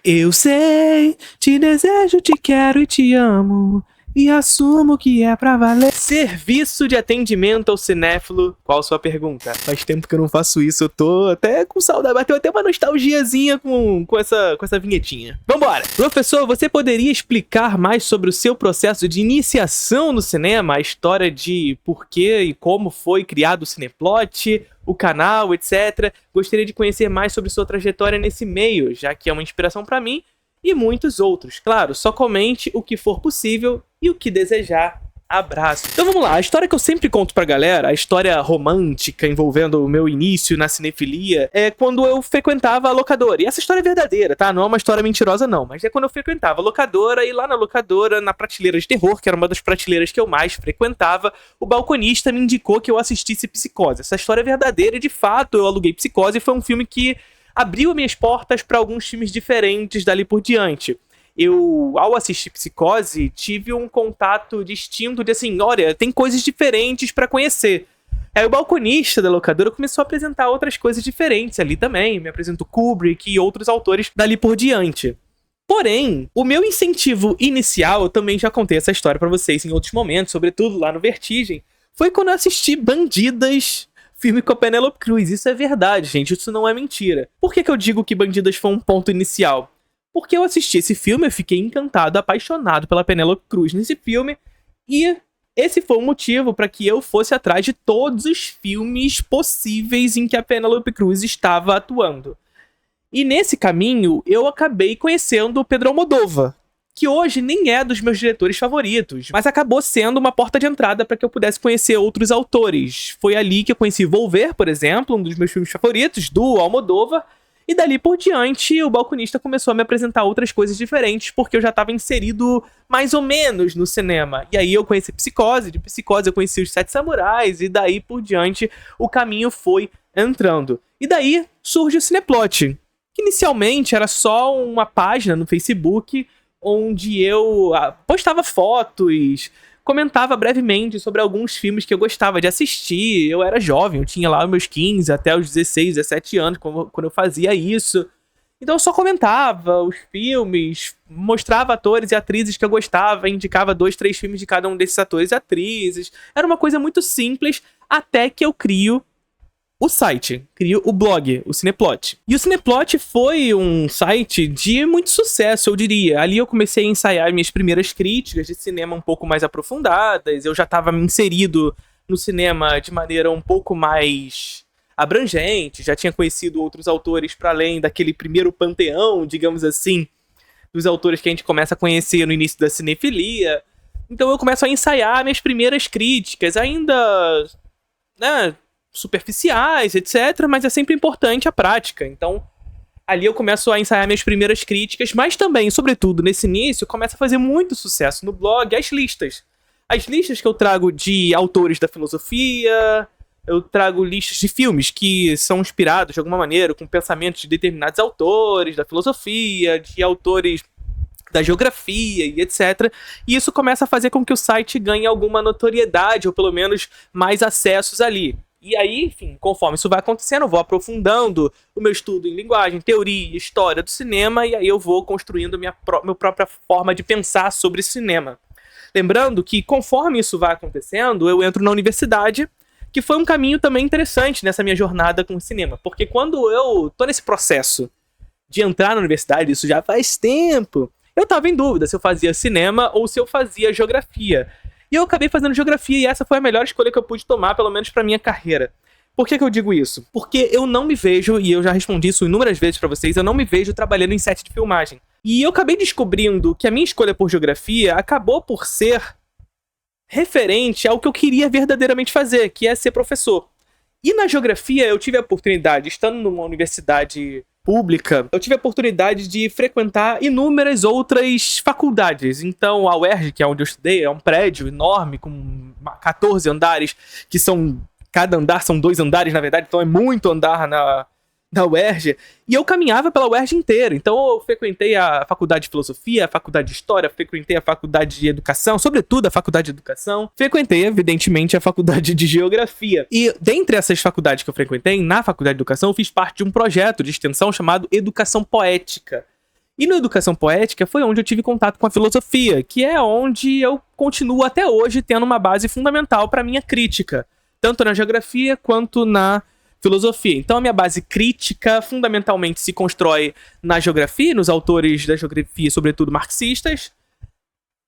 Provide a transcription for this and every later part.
Eu sei, te desejo, te quero e te amo. E assumo que é pra valer. Serviço de atendimento ao cinéfilo. Qual sua pergunta? Faz tempo que eu não faço isso, eu tô até com saudade. Bateu até uma nostalgiazinha com essa vinhetinha. Vambora! Professor, você poderia explicar mais sobre o seu processo de iniciação no cinema? A história de por que e como foi criado o Cineplot, o canal, etc. Gostaria de conhecer mais sobre sua trajetória nesse meio, já que é uma inspiração pra mim e muitos outros. Claro, só comente o que for possível e o que desejar. Abraço. Então vamos lá, a história que eu sempre conto pra galera, a história romântica envolvendo o meu início na cinefilia, é quando eu frequentava a locadora. E essa história é verdadeira, tá? Não é uma história mentirosa não, mas é quando eu frequentava a locadora e lá na locadora, na prateleira de terror, que era uma das prateleiras que eu mais frequentava, o balconista me indicou que eu assistisse Psicose. Essa história é verdadeira e de fato eu aluguei Psicose e foi um filme que abriu minhas portas para alguns filmes diferentes dali por diante. Eu, ao assistir Psicose, tive um contato distinto de assim, olha, tem coisas diferentes para conhecer. Aí o balconista da locadora começou a apresentar outras coisas diferentes ali também, me apresentou Kubrick e outros autores dali por diante. Porém, o meu incentivo inicial, eu também já contei essa história para vocês em outros momentos, sobretudo lá no Vertigem, foi quando eu assisti Bandidas, filme com a Penélope Cruz. Isso é verdade, gente, isso não é mentira. Por que eu digo que Bandidas foi um ponto inicial? Porque eu assisti esse filme, eu fiquei encantado, apaixonado pela Penélope Cruz nesse filme, e esse foi o motivo para que eu fosse atrás de todos os filmes possíveis em que a Penélope Cruz estava atuando. E nesse caminho, eu acabei conhecendo o Pedro Almodóvar, que hoje nem é dos meus diretores favoritos, mas acabou sendo uma porta de entrada para que eu pudesse conhecer outros autores. Foi ali que eu conheci Volver, por exemplo, um dos meus filmes favoritos, do Almodóvar, e dali por diante o balconista começou a me apresentar outras coisas diferentes, porque eu já estava inserido mais ou menos no cinema. E aí eu conheci Psicose, de Psicose eu conheci Os Sete Samurais, e daí por diante o caminho foi entrando. E daí surge o Cineplot, que inicialmente era só uma página no Facebook onde eu postava fotos, comentava brevemente sobre alguns filmes que eu gostava de assistir. Eu era jovem, eu tinha lá meus 15 até os 16, 17 anos quando eu fazia isso. Então eu só comentava os filmes, mostrava atores e atrizes que eu gostava, indicava 2, 3 filmes de cada um desses atores e atrizes. Era uma coisa muito simples, até que eu crio o site, crio o blog, o Cineplot. E o Cineplot foi um site de muito sucesso, eu diria. Ali eu comecei a ensaiar minhas primeiras críticas de cinema um pouco mais aprofundadas, eu já estava inserido no cinema de maneira um pouco mais abrangente, já tinha conhecido outros autores para além daquele primeiro panteão, digamos assim, dos autores que a gente começa a conhecer no início da cinefilia. Então eu começo a ensaiar minhas primeiras críticas, ainda, né, superficiais, etc, mas é sempre importante a prática. Então, ali eu começo a ensaiar minhas primeiras críticas, mas também, sobretudo, nesse início, começa a fazer muito sucesso no blog as listas. As listas que eu trago de autores da filosofia, eu trago listas de filmes que são inspirados, de alguma maneira, com pensamentos de determinados autores da filosofia, de autores da geografia e etc. E isso começa a fazer com que o site ganhe alguma notoriedade, ou pelo menos mais acessos ali. E aí, enfim, conforme isso vai acontecendo, eu vou aprofundando o meu estudo em linguagem, teoria, história do cinema, e aí eu vou construindo minha própria forma de pensar sobre cinema. Lembrando que, conforme isso vai acontecendo, eu entro na universidade, que foi um caminho também interessante nessa minha jornada com o cinema. Porque quando eu tô nesse processo de entrar na universidade, isso já faz tempo, eu tava em dúvida se eu fazia cinema ou se eu fazia geografia. E eu acabei fazendo geografia e essa foi a melhor escolha que eu pude tomar, pelo menos pra minha carreira. Por que eu digo isso? Porque eu não me vejo, e eu já respondi isso inúmeras vezes pra vocês, eu não me vejo trabalhando em set de filmagem. E eu acabei descobrindo que a minha escolha por geografia acabou por ser referente ao que eu queria verdadeiramente fazer, que é ser professor. E na geografia eu tive a oportunidade, estando numa universidade pública, eu tive a oportunidade de frequentar inúmeras outras faculdades. Então a UERJ, que é onde eu estudei, é um prédio enorme com 14 andares, que são, cada andar são 2 andares na verdade, então é muito andar na UERJ, e eu caminhava pela UERJ inteira. Então eu frequentei a faculdade de filosofia, a faculdade de história, frequentei a faculdade de educação, sobretudo a faculdade de educação, frequentei evidentemente a faculdade de geografia. E dentre essas faculdades que eu frequentei, na faculdade de educação, eu fiz parte de um projeto de extensão chamado Educação Poética. E na educação poética foi onde eu tive contato com a filosofia, que é onde eu continuo até hoje tendo uma base fundamental para minha crítica, tanto na geografia quanto na filosofia. Então a minha base crítica fundamentalmente se constrói na geografia, nos autores da geografia, sobretudo marxistas,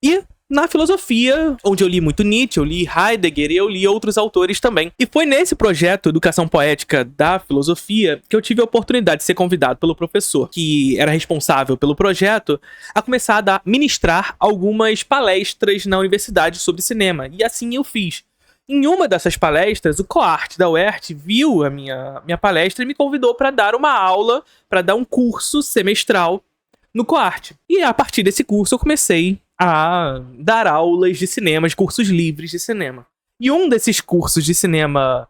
e na filosofia, onde eu li muito Nietzsche, eu li Heidegger e eu li outros autores também. E foi nesse projeto Educação Poética da Filosofia que eu tive a oportunidade de ser convidado pelo professor, que era responsável pelo projeto, a começar a ministrar algumas palestras na universidade sobre cinema. E assim eu fiz. Em uma dessas palestras, o COART da UERT viu a minha palestra e me convidou para dar uma aula, para dar um curso semestral no COART. E a partir desse curso eu comecei a dar aulas de cinema, cursos livres de cinema. E um desses cursos de cinema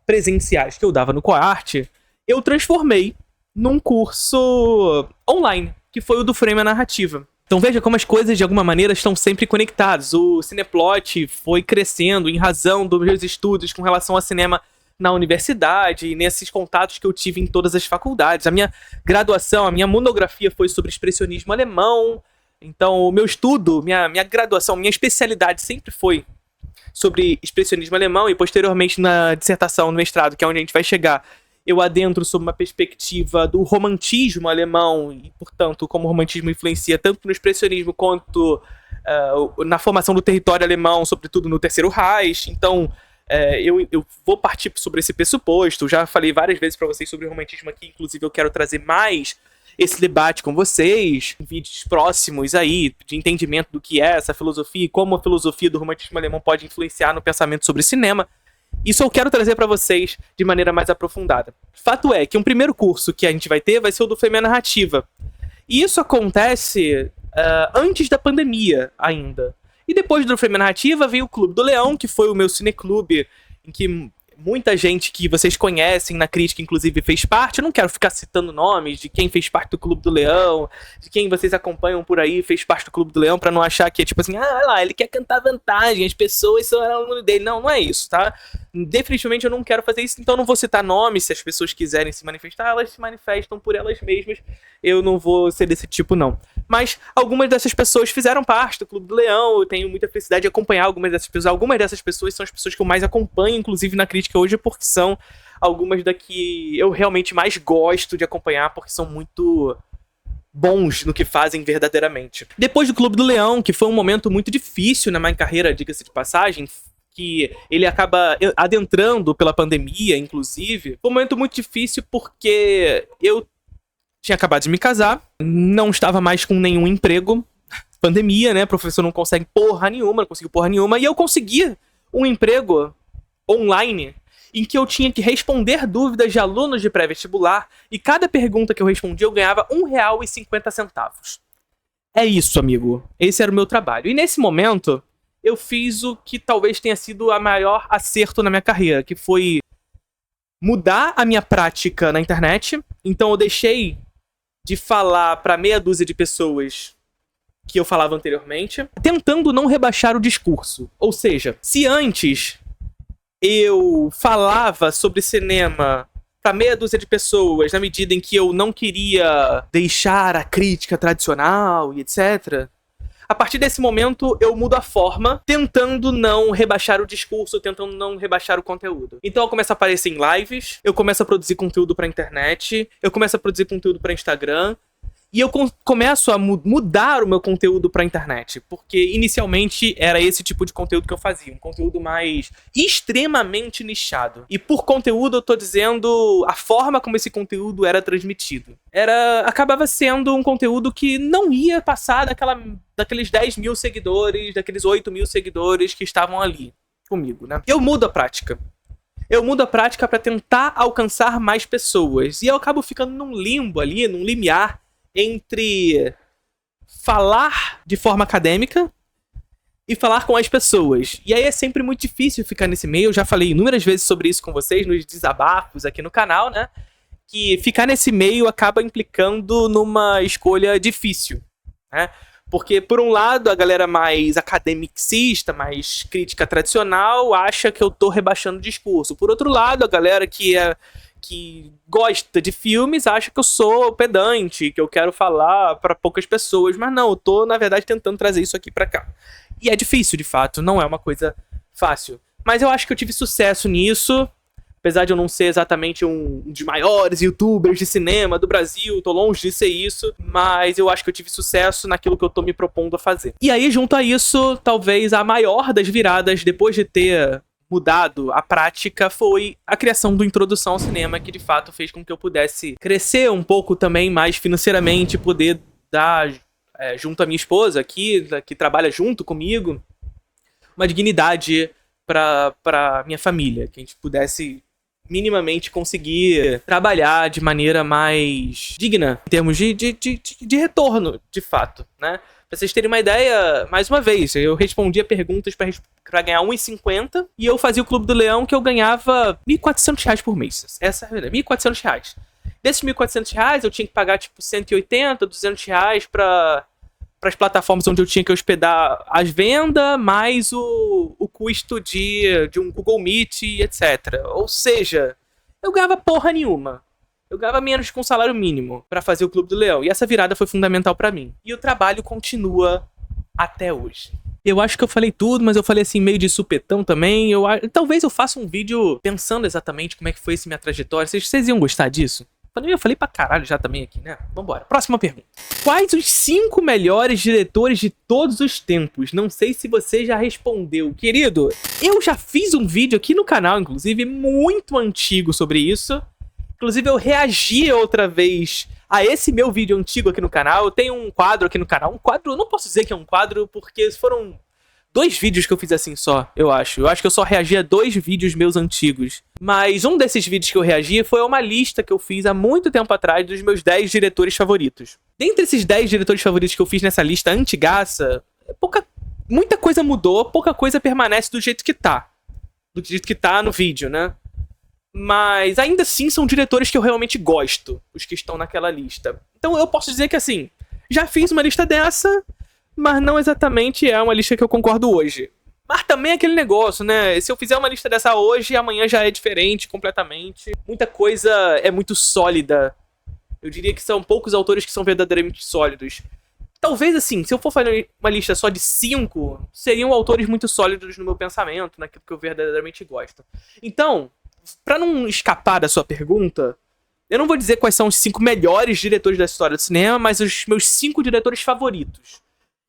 presenciais que eu dava no COART, eu transformei num curso online, que foi o do Frame a Narrativa. Então veja como as coisas de alguma maneira estão sempre conectadas. O Cineplot foi crescendo em razão dos meus estudos com relação ao cinema na universidade e nesses contatos que eu tive em todas as faculdades. A minha graduação, a minha monografia foi sobre expressionismo alemão. Então o meu estudo, minha graduação, minha especialidade sempre foi sobre expressionismo alemão e posteriormente na dissertação, no mestrado, que é onde a gente vai chegar, eu adentro sob uma perspectiva do romantismo alemão e, portanto, como o romantismo influencia tanto no expressionismo quanto na formação do território alemão, sobretudo no Terceiro Reich. Então, eu vou partir sobre esse pressuposto. Já falei várias vezes para vocês sobre o romantismo aqui, inclusive eu quero trazer mais esse debate com vocês, em vídeos próximos aí, de entendimento do que é essa filosofia e como a filosofia do romantismo alemão pode influenciar no pensamento sobre cinema. Isso eu quero trazer para vocês de maneira mais aprofundada. Fato é que um primeiro curso que a gente vai ter vai ser o do Frame a Narrativa. E isso acontece antes da pandemia ainda. E depois do Frame a Narrativa veio o Clube do Leão, que foi o meu cineclube, em que muita gente que vocês conhecem na crítica, inclusive, fez parte. Eu não quero ficar citando nomes de quem fez parte do Clube do Leão, de quem vocês acompanham por aí fez parte do Clube do Leão, pra não achar que é tipo assim, olha lá, ele quer cantar vantagem, as pessoas são alunos dele. Não, não é isso, tá? Definitivamente eu não quero fazer isso, então eu não vou citar nomes. Se as pessoas quiserem se manifestar, elas se manifestam por elas mesmas. Eu não vou ser desse tipo, não. Mas algumas dessas pessoas fizeram parte do Clube do Leão, eu tenho muita felicidade de acompanhar algumas dessas pessoas. Algumas dessas pessoas são as pessoas que eu mais acompanho, inclusive na crítica hoje, porque são algumas da que eu realmente mais gosto de acompanhar, porque são muito bons no que fazem verdadeiramente. Depois do Clube do Leão, que foi um momento muito difícil na minha carreira, diga-se de passagem, que ele acaba adentrando pela pandemia, inclusive, foi um momento muito difícil porque eu tinha acabado de me casar, não estava mais com nenhum emprego, pandemia, né, professor não consegue porra nenhuma, não conseguiu porra nenhuma, e eu consegui um emprego online em que eu tinha que responder dúvidas de alunos de pré-vestibular e cada pergunta que eu respondia eu ganhava R$1,50. É isso, amigo. Esse era o meu trabalho. E nesse momento, eu fiz o que talvez tenha sido a maior acerto na minha carreira, que foi mudar a minha prática na internet. Então eu deixei de falar para meia dúzia de pessoas que eu falava anteriormente, tentando não rebaixar o discurso. Ou seja, se antes eu falava sobre cinema para meia dúzia de pessoas, na medida em que eu não queria deixar a crítica tradicional e etc., a partir desse momento eu mudo a forma, tentando não rebaixar o discurso, tentando não rebaixar o conteúdo. Então eu começo a aparecer em lives, eu começo a produzir conteúdo pra internet, eu começo a produzir conteúdo pra Instagram, e eu começo a mudar o meu conteúdo pra internet, porque inicialmente era esse tipo de conteúdo que eu fazia, um conteúdo mais extremamente nichado. E por conteúdo eu tô dizendo a forma como esse conteúdo era transmitido. Acabava sendo um conteúdo que não ia passar daqueles 10 mil seguidores, daqueles 8 mil seguidores que estavam ali comigo, né? Eu mudo a prática. Eu mudo a prática pra tentar alcançar mais pessoas. E eu acabo ficando num limbo ali, num limiar, entre falar de forma acadêmica e falar com as pessoas. E aí é sempre muito difícil ficar nesse meio. Eu já falei inúmeras vezes sobre isso com vocês, nos desabafos aqui no canal, né? Que ficar nesse meio acaba implicando numa escolha difícil, né? Porque, por um lado, a galera mais academicista, mais crítica tradicional, acha que eu tô rebaixando o discurso. Por outro lado, a galera que que gosta de filmes acha que eu sou pedante, que eu quero falar pra poucas pessoas, mas não, eu tô, na verdade, tentando trazer isso aqui pra cá. E é difícil, de fato, não é uma coisa fácil. Mas eu acho que eu tive sucesso nisso, apesar de eu não ser exatamente um dos maiores youtubers de cinema do Brasil, tô longe de ser isso, mas eu acho que eu tive sucesso naquilo que eu tô me propondo a fazer. E aí, junto a isso, talvez a maior das viradas, depois de ter mudado a prática, foi a criação do Introdução ao Cinema, que de fato fez com que eu pudesse crescer um pouco também mais financeiramente, poder dar, junto à minha esposa aqui, que trabalha junto comigo, uma dignidade pra minha família, que a gente pudesse minimamente conseguir trabalhar de maneira mais digna em termos de retorno, de fato, né? Pra vocês terem uma ideia, mais uma vez, eu respondia perguntas pra ganhar R$1,50 e eu fazia o Clube do Leão que eu ganhava R$1.400 por mês. Essa é a verdade, R$1.400. Desses R$1.400 eu tinha que pagar tipo R$180, R$200 para as plataformas onde eu tinha que hospedar as vendas, mais o custo de um Google Meet, etc. Ou seja, eu ganhava porra nenhuma. Eu ganhava menos que um salário mínimo para fazer o Clube do Leão. E essa virada foi fundamental para mim. E o trabalho continua até hoje. Eu acho que eu falei tudo, mas eu falei assim meio de supetão também. Talvez eu faça um vídeo pensando exatamente como é que foi essa minha trajetória. Vocês iam gostar disso? Eu falei pra caralho já também aqui, né? Vambora. Próxima pergunta. Quais os 5 melhores diretores de todos os tempos? Não sei se você já respondeu. Querido, eu já fiz um vídeo aqui no canal, inclusive, muito antigo sobre isso. Inclusive, eu reagi outra vez a esse meu vídeo antigo aqui no canal. Eu tenho um quadro aqui no canal. Um quadro, eu não posso dizer que é um quadro, porque foram 2 vídeos que eu fiz assim só, eu acho. Eu acho que eu só reagi a 2 vídeos meus antigos. Mas um desses vídeos que eu reagi foi a uma lista que eu fiz há muito tempo atrás dos meus 10 diretores favoritos. Dentre esses 10 diretores favoritos que eu fiz nessa lista antigaça, muita coisa mudou, pouca coisa permanece do jeito que tá. Do jeito que tá no vídeo, né? Mas ainda assim são diretores que eu realmente gosto, os que estão naquela lista. Então eu posso dizer que assim, já fiz uma lista dessa, mas não exatamente é uma lista que eu concordo hoje. Mas também é aquele negócio, né? Se eu fizer uma lista dessa hoje, amanhã já é diferente completamente. Muita coisa é muito sólida. Eu diria que são poucos autores que são verdadeiramente sólidos. Talvez assim, se eu for fazer uma lista só de 5, seriam autores muito sólidos no meu pensamento, naquilo que eu verdadeiramente gosto. Então, pra não escapar da sua pergunta, eu não vou dizer quais são os 5 melhores diretores da história do cinema, mas os meus 5 diretores favoritos.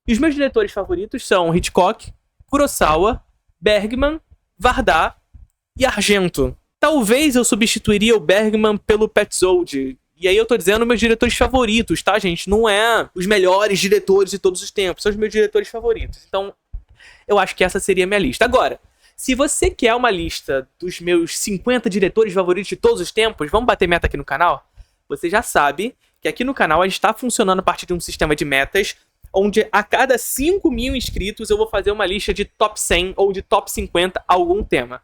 E os meus diretores favoritos são Hitchcock, Kurosawa, Bergman, Varda e Argento. Talvez eu substituiria o Bergman pelo Petzold. E aí eu tô dizendo meus diretores favoritos, tá, gente? Não é os melhores diretores de todos os tempos, são os meus diretores favoritos. Então, eu acho que essa seria a minha lista. Agora, se você quer uma lista dos meus 50 diretores favoritos de todos os tempos, vamos bater meta aqui no canal? Você já sabe que aqui no canal a gente está funcionando a partir de um sistema de metas, onde a cada 5.000 inscritos eu vou fazer uma lista de top 100 ou de top 50 a algum tema.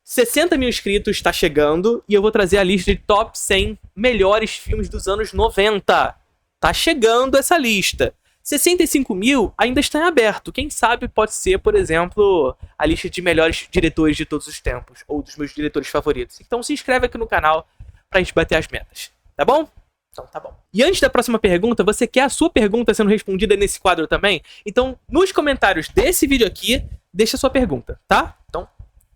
60 mil inscritos está chegando e eu vou trazer a lista de top 100 melhores filmes dos anos 90. Tá chegando essa lista. 65 mil ainda está em aberto. Quem sabe pode ser, por exemplo, a lista de melhores diretores de todos os tempos, ou dos meus diretores favoritos. Então se inscreve aqui no canal pra gente bater as metas, tá bom? Então tá bom. E antes da próxima pergunta, você quer a sua pergunta sendo respondida nesse quadro também? Então, nos comentários desse vídeo aqui, deixa a sua pergunta, tá? Então,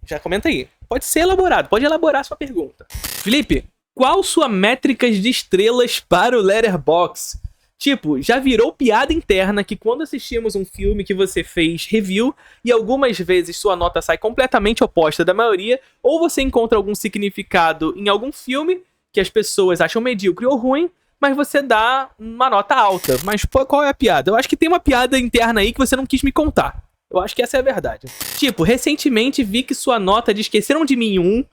já comenta aí. Pode ser elaborado, pode elaborar a sua pergunta. Felipe, qual sua métricas de estrelas para o Letterboxd? Tipo, já virou piada interna que quando assistimos um filme que você fez review e algumas vezes sua nota sai completamente oposta da maioria, ou você encontra algum significado em algum filme que as pessoas acham medíocre ou ruim, mas você dá uma nota alta. Mas pô, qual é a piada? Eu acho que tem uma piada interna aí que você não quis me contar. Eu acho que essa é a verdade. Tipo, recentemente vi que sua nota de Esqueceram de Mim 1,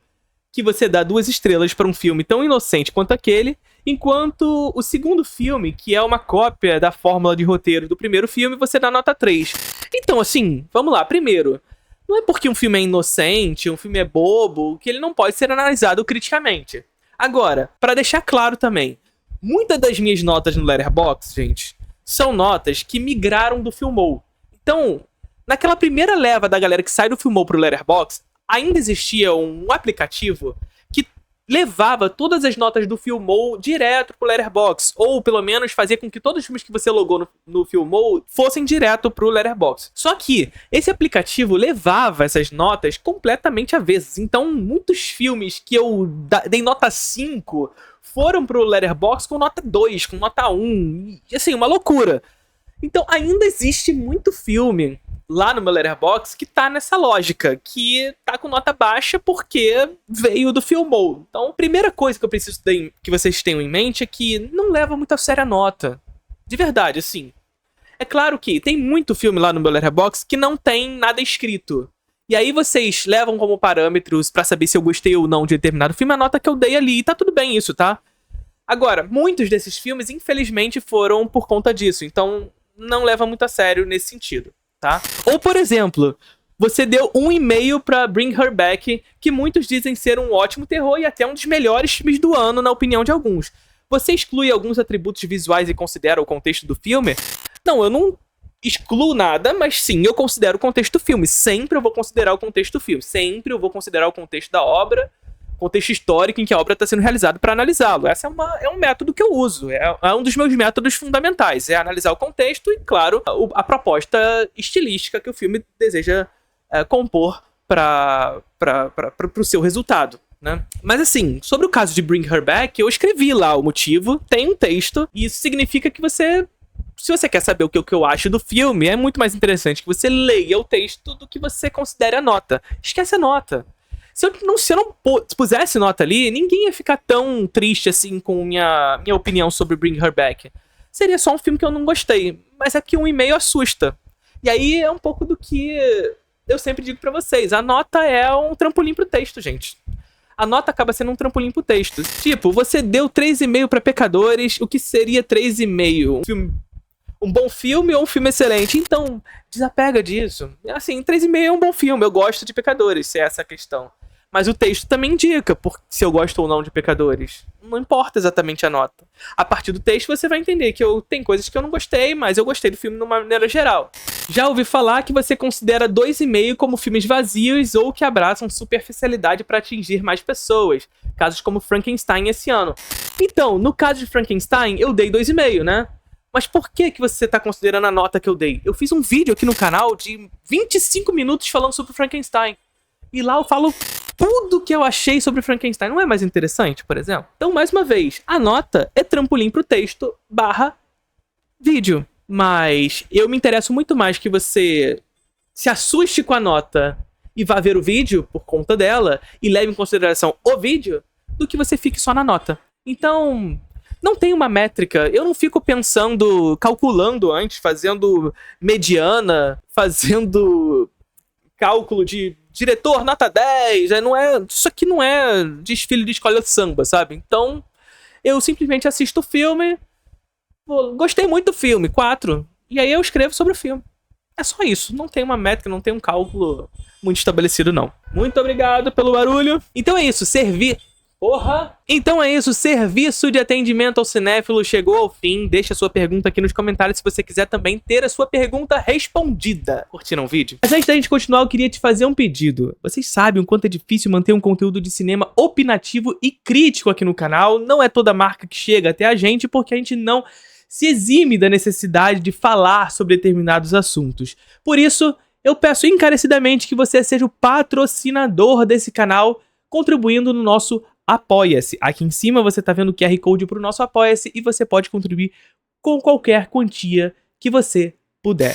que você dá 2 estrelas para um filme tão inocente quanto aquele, enquanto o segundo filme, que é uma cópia da fórmula de roteiro do primeiro filme, você dá nota 3. Então, assim, vamos lá. Primeiro, não é porque um filme é inocente, um filme é bobo, que ele não pode ser analisado criticamente. Agora, pra deixar claro também, muitas das minhas notas no Letterboxd, gente, são notas que migraram do Filmou. Então, naquela primeira leva da galera que sai do Filmou pro Letterboxd, ainda existia um aplicativo que levava todas as notas do Filmou direto pro Letterboxd, ou pelo menos fazia com que todos os filmes que você logou no Filmou fossem direto pro Letterboxd. Só que esse aplicativo levava essas notas completamente avessas, então muitos filmes que eu dei nota 5 foram pro Letterboxd com nota 2, com nota 1, e assim, uma loucura. Então ainda existe muito filme lá no meu Letterboxd que tá nessa lógica, que tá com nota baixa porque veio do Filmou. Então, a primeira coisa que eu preciso que vocês tenham em mente é que não leva muito a sério a nota. De verdade, assim. É claro que tem muito filme lá no meu Letterboxd que não tem nada escrito. E aí vocês levam como parâmetros pra saber se eu gostei ou não de determinado filme a nota que eu dei ali, e tá tudo bem isso, tá? Agora, muitos desses filmes, infelizmente, foram por conta disso, então não leva muito a sério nesse sentido. Tá? Ou, por exemplo, você deu 1,5 pra Bring Her Back, que muitos dizem ser um ótimo terror e até um dos melhores filmes do ano, na opinião de alguns. Você exclui alguns atributos visuais e considera o contexto do filme? Não, eu não excluo nada, mas sim, eu considero o contexto do filme. Sempre eu vou considerar o contexto do filme. Sempre eu vou considerar o contexto da obra, contexto histórico em que a obra está sendo realizada para analisá-lo. Esse é um método que eu uso, é um dos meus métodos fundamentais, é analisar o contexto e, claro, a proposta estilística que o filme deseja compor para o seu resultado. Né? Mas assim, sobre o caso de Bring Her Back, eu escrevi lá o motivo, tem um texto, e isso significa que se você quer saber o que eu acho do filme, é muito mais interessante que você leia o texto do que você considere a nota. Esquece a nota. Se eu não pusesse nota ali, ninguém ia ficar tão triste assim com minha opinião sobre Bring Her Back. Seria só um filme que eu não gostei, mas é que 1,5 assusta. E aí é um pouco do que eu sempre digo pra vocês, a nota é um trampolim pro texto, gente. A nota acaba sendo um trampolim pro texto. Tipo, você deu 3,5 pra Pecadores, o que seria 3,5? Um bom filme ou um filme excelente? Então, desapega disso. Assim, 3,5 é um bom filme, eu gosto de Pecadores, se é essa a questão. Mas o texto também indica se eu gosto ou não de Pecadores. Não importa exatamente a nota. A partir do texto você vai entender que tem coisas que eu não gostei, mas eu gostei do filme de uma maneira geral. Já ouvi falar que você considera 2,5 como filmes vazios ou que abraçam superficialidade para atingir mais pessoas. Casos como Frankenstein esse ano. Então, no caso de Frankenstein, eu dei 2,5, né? Mas por que você tá considerando a nota que eu dei? Eu fiz um vídeo aqui no canal de 25 minutos falando sobre Frankenstein. E lá eu falo tudo que eu achei sobre Frankenstein. Não é mais interessante, por exemplo? Então, mais uma vez, a nota é trampolim pro texto / vídeo. Mas eu me interesso muito mais que você se assuste com a nota e vá ver o vídeo por conta dela e leve em consideração o vídeo do que você fique só na nota. Então, não tem uma métrica. Eu não fico calculando antes, fazendo mediana, fazendo cálculo de diretor, nota 10, isso aqui não é desfile de escola de samba, sabe? Então, eu simplesmente assisto o filme, gostei muito do filme, 4, e aí eu escrevo sobre o filme. É só isso, não tem uma métrica, não tem um cálculo muito estabelecido, não. Muito obrigado pelo barulho. Então é isso, Então é isso, serviço de atendimento ao cinéfilo chegou ao fim. Deixa sua pergunta aqui nos comentários se você quiser também ter a sua pergunta respondida. Curtiram o vídeo? Mas antes da gente continuar, eu queria te fazer um pedido. Vocês sabem o quanto é difícil manter um conteúdo de cinema opinativo e crítico aqui no canal. Não é toda marca que chega até a gente, porque a gente não se exime da necessidade de falar sobre determinados assuntos. Por isso, eu peço encarecidamente que você seja o patrocinador desse canal, contribuindo no nosso Apoia-se. Aqui em cima você tá vendo o QR Code pro nosso Apoia-se e você pode contribuir com qualquer quantia que você puder.